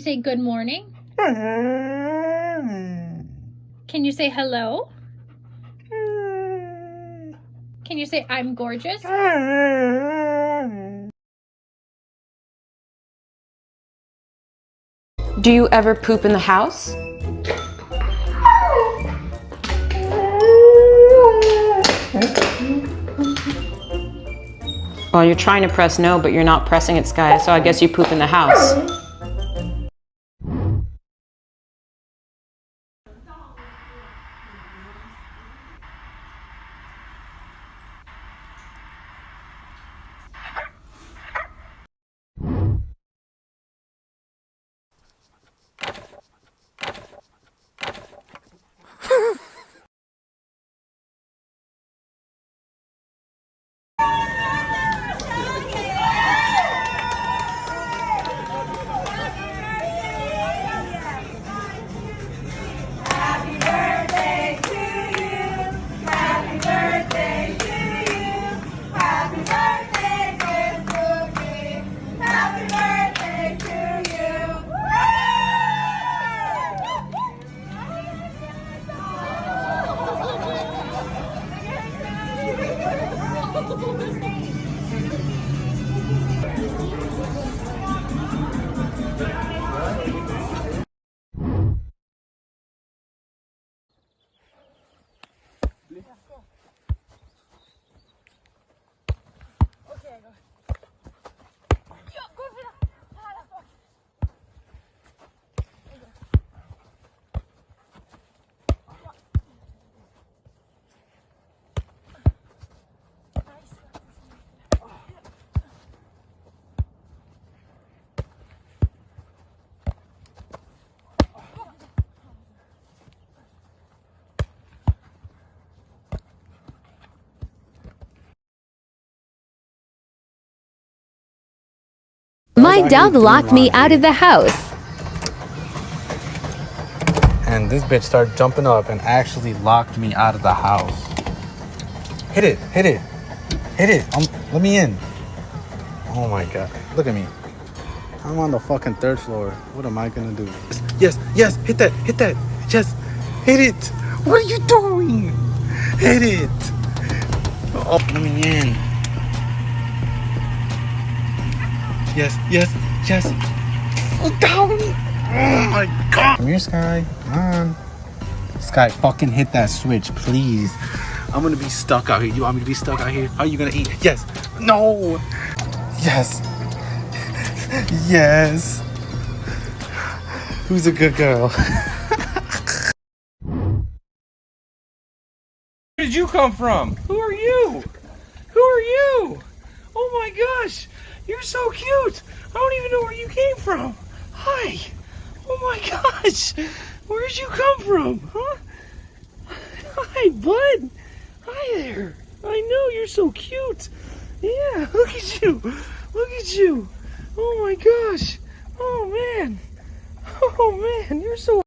say good morning? Can you say hello? Can you say I'm gorgeous? Do you ever poop in the house? Well, you're trying to press no, but you're not pressing it, Sky, so I guess you poop in the house. My dog locked me out of the house. And this bitch started jumping up and actually locked me out of the house. Hit it, hit it, hit it. Let me in. Oh my God, look at me. I'm on the fucking 3rd floor. What am I gonna do? Yes, yes, hit that, yes, hit it. What are you doing? Hit it. Oh, let me in. Yes, yes, yes. Oh, down. Oh my God. Come here, Sky. Come on. Sky, fucking hit that switch, please. I'm gonna be stuck out here. You want me to be stuck out here? How are you gonna eat? Yes. No. Yes. Yes. Who's a good girl? Where did you come from? Who are you? Who are you? Oh my gosh. You're so cute. I don't even know where you came from. Hi. Oh my gosh. Where'd you come from? Huh? Hi, bud. Hi there. I know, you're so cute. Yeah, look at you. Look at you. Oh my gosh. Oh man. Oh man, you're so